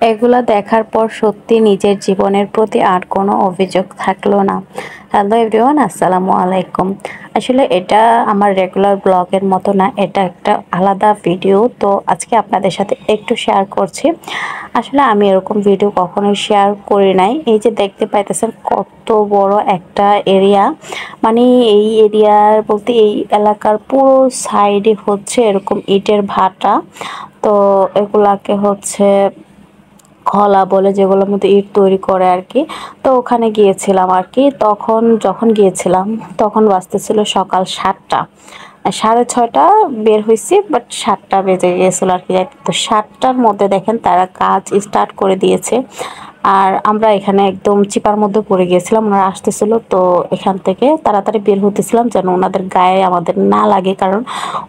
এগুলা দেখার পর সত্যি নিজের জীবনের প্রতি আর কোনো অভিযোগ থাকলো না। হ্যালো এভরিওয়ান, আসসালামু আলাইকুম। আসলে এটা আমার রেগুলার ব্লগের মতো না, এটা একটা আলাদা ভিডিও। তো আজকে আপনাদের সাথে একটু শেয়ার করছি। আসলে আমি এরকম ভিডিও কখনোই শেয়ার করি নাই। এই যে দেখতে পাইতেছেন কত বড় একটা এরিয়া, মানে এই এরিয়ার বলতে এই এলাকার পুরো সাইডে হচ্ছে এরকম ইটের ভাটা। তো এগুলাকে হচ্ছে খলা বলে, যেগুলোর মধ্যে ইট তৈরি করে আর কি। তো ওখানে গিয়েছিলাম আর কি। যখন গিয়েছিলাম তখন বাজতেছিল সকাল 7টা, 6:30 বের হয়েছি, বাট 7টা বেজে গিয়েছিল আর কি। তো 7টার মধ্যে দেখেন তারা কাজ স্টার্ট করে দিয়েছে। আর আমরা এখানে একদম চিপার মধ্যে পড়ে গিয়েছিলাম। ওনারা আসতেছিল, তো এখান থেকে তাড়াতাড়ি বের হতেছিলাম যেন ওনাদের গায়ে আমাদের না লাগে, কারণ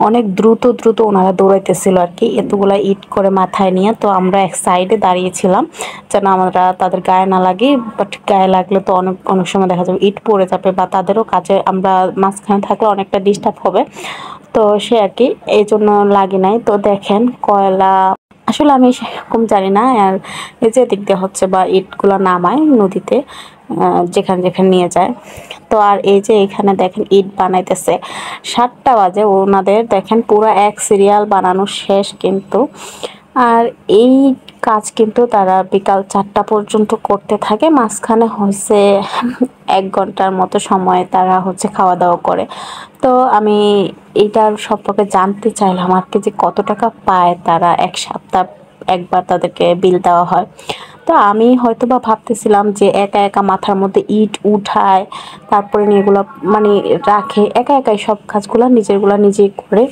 অনেক দ্রুত দ্রুত ওনারা দৌড়াইতেছিল আর কি, এতগুলা ইট করে মাথায় নিয়ে। তো আমরা এক সাইডে দাঁড়িয়েছিলাম যেন আমরা তাদের গায়ে না লাগি, বাট গায়ে লাগলে তো অনেক অনেক সময় দেখা যাবে ইট পড়ে যাবে বা তাদেরও কাছে আমরা মাঝখানে থাকলে অনেকটা ডিস্টার্ব হবে। তো সে আর কি, এই জন্য লাগি নাই। তো দেখেন কয়লা, আসলে আমি সেরকম জানি না। আর এই যে দিক দিয়ে হচ্ছে বা ইটগুলো নামায় নদীতে, যেখানে যেখানে নিয়ে যায়। তো আর এই যে এখানে দেখেন ইট বানাইতেছে, 7টা বাজে ওনাদের দেখেন পুরো এক সিরিয়াল বানানো শেষ কিন্তু। আর এই কাজ কিন্তু তারা বিকাল 4টা পর্যন্ত করতে থাকে, মাঝখানে হচ্ছে 1 ঘন্টার মতো সময় তারা হচ্ছে খাওয়া দাওয়া করে। তো আমি এইটার সম্পর্কে জানতে চাইলাম আর কি, যে কত টাকা পায় তারা, এক সপ্তাহ একবার তাদেরকে বিল দেওয়া হয়। তো আমি হয়তো বা ভাবতেছিলাম যে একা একা মাথার মধ্যে ইট উঠায়, তারপরে নিয়ে এগুলো মানে রাখে, একা একাই সব কাজগুলো নিজেরগুলা নিজেই করে।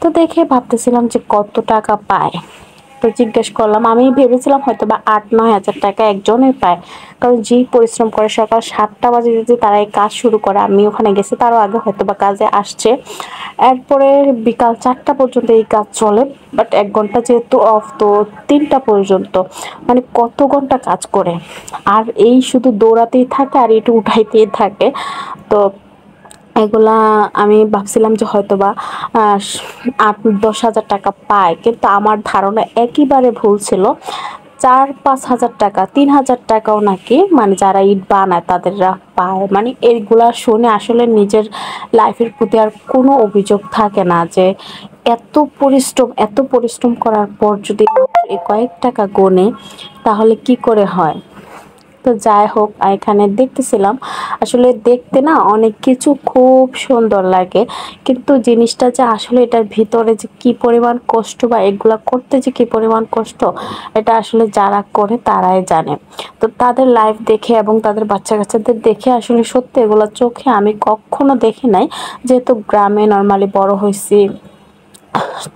তো দেখে ভাবতেছিলাম যে কত টাকা পায়। তো জিজ্ঞেস করলাম, আমি ভেবেছিলাম হয়তো বা 8-9 হাজার টাকা একজনের পায়, কারণ যে পরিশ্রম করে সকাল 7টা বাজে যদি তারা এই কাজ শুরু করে, আমি ওখানে গেছি তারও আগে হয়তো বা কাজে আসছে, এরপরে বিকাল 4টা পর্যন্ত এই কাজ চলে। বাট 1 ঘন্টা যেহেতু অফ, তো 3টা পর্যন্ত, মানে কত ঘন্টা কাজ করে। আর এই শুধু দৌড়াতেই থাকে আর একটু উঠাইতেই থাকে। তো এগুলা আমি ভাবছিলাম যে হয়তোবা 8-10 হাজার টাকা পায়, কিন্তু আমার ধারণা একেবারে ভুল ছিল। 4-5 হাজার টাকা, 3 হাজার টাকাও নাকি, মানে যারা ইট বানায় তাদেররা পায়। মানে এইগুলা শুনে আসলে নিজের লাইফের প্রতি আর কোনো অভিযোগ থাকে না, যে এত পরিশ্রম করার পর যদি এই কয়েক টাকা গোনে তাহলে কি করে হয়। তো যাই হোক, এখানে দেখতেছিলাম, আসলে দেখতে না অনেক কিছু খুব সুন্দর লাগে, কিন্তু জিনিসটা যে আসলে এটার ভিতরে যে কি পরিমাণ কষ্ট বা এগুলা করতে যে কি পরিমাণ কষ্ট, এটা আসলে যারা করে তারাই জানে। তো তাদের লাইফ দেখে এবং তাদের বাচ্চা কাচ্চাদের দেখে আসলে সত্যি এগুলা চোখে আমি কখনো দেখি নাই, যেহেতু গ্রামে নর্মালি বড় হয়েছি।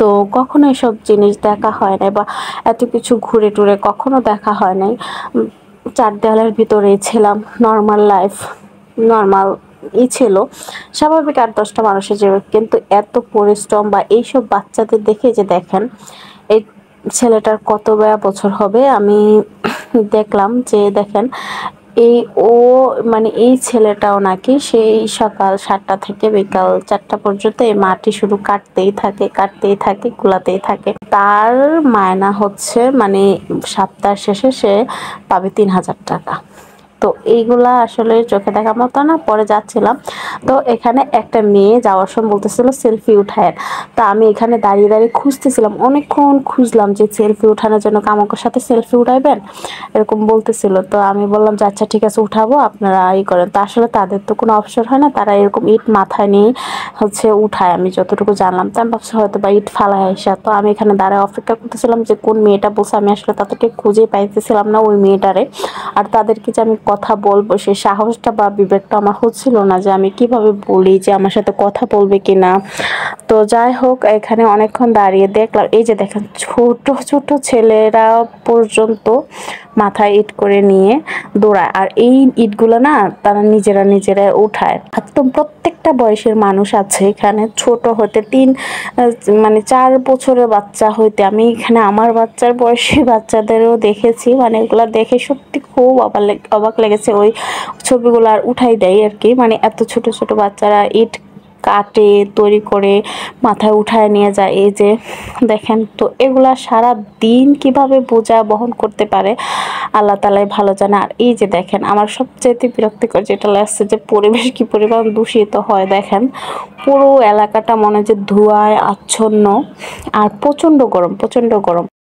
তো কখনো এসব জিনিস দেখা হয় নাই, বা এত কিছু ঘুরে টুরে কখনো দেখা হয় নাই। চার দেওয়ালের ভিতরেই ছিলাম, নর্মাল লাইফ, নর্মাল ছিল, স্বাভাবিক 8-10টা মানুষের জীবন। কিন্তু এত পরিশ্রম বা এইসব বাচ্চাদের দেখে, যে দেখেন এই ছেলেটার কত বছর হবে, আমি দেখলাম যে দেখেন এই ও, মানে এই ছেলেটাও নাকি সেই সকাল 7টা থেকে বিকাল 4টা পর্যন্ত এই মাটি শুধু কাটতেই থাকে কুলাতেই থাকে। তার মায়না হচ্ছে মানে সপ্তাহ শেষে সে পাবে 3 হাজার টাকা। তো এইগুলা আসলে চোখে দেখার মতো না। পরে যাচ্ছিলাম, তো এখানে একটা মেয়ে যাওয়ার সময় বলতেছিল সেলফি উঠায়। তা আমি এখানে দাঁড়িয়ে দাঁড়িয়ে খুঁজতেছিলাম, অনেকক্ষণ খুঁজলাম যে সেলফি উঠানোর জন্য, আমাকে সাথে সেলফি উঠাইবেন এরকম বলতেছিল। তো আমি বললাম যে আচ্ছা ঠিক আছে উঠাবো, আপনারা ই করেন। তো আসলে তাদের তো কোনো অপশন হয় না, তারা এরকম ইট মাথায় নিয়ে হচ্ছে উঠায়, আমি যতটুকু জানলাম। তো আমি ভাবছি হয়তো বা ইট ফালায় আসা। তো আমি এখানে দাঁড়ায় অপেক্ষা করতেছিলাম যে কোন মেয়েটা বলছে, আমি আসলে তাদেরকে খুঁজে পাইতেছিলাম না ওই মেয়েটারে। আর তাদেরকে যে আমি কথা বলবো সেই সাহসটা বা বিবেকটা আমার হচ্ছিল না, যে আমি কিভাবে বলি যে আমার সাথে কথা বলবে কিনা। তো যাই হোক, এখানে অনেকক্ষণ দাঁড়িয়ে দেখলাম, এই যে দেখেন ছোট ছোট ছেলেরা পর্যন্ত মাথায় ইট করে নিয়ে দৌড়ায়। আর এই ইটগুলো না তারা নিজেরা উঠায়। একদম প্রত্যেকটা বয়সের মানুষ আছে এখানে, ছোট হতে মানে 4 বছরের বাচ্চা হইতে, আমি এখানে আমার বাচ্চার বয়সী বাচ্চাদেরও দেখেছি। মানে এগুলা দেখে সত্যি খুব অবাক লেগেছে। ওই ছবিগুলো আর উঠাই দেয় আর কি, মানে এত ছোট ছোট বাচ্চারা ইট কাটে, তৈরি করে মাথায় উঠায় নিয়ে যায়। এই যে দেখেন, তো এগুলা সারা দিন কিভাবে বোঝা বহন করতে পারে আল্লাহ তাআলাই ভালো জানে। আর এই যে দেখেন, আমার সবচেয়ে বিরক্তিকর যেটা লাগছে যে পরিবেশ কি পরিমাণ দূষিত হয় দেখেন, পুরো এলাকাটা মনে হচ্ছে ধোঁয়ায় আচ্ছন্ন, আর প্রচণ্ড গরম, প্রচণ্ড গরম।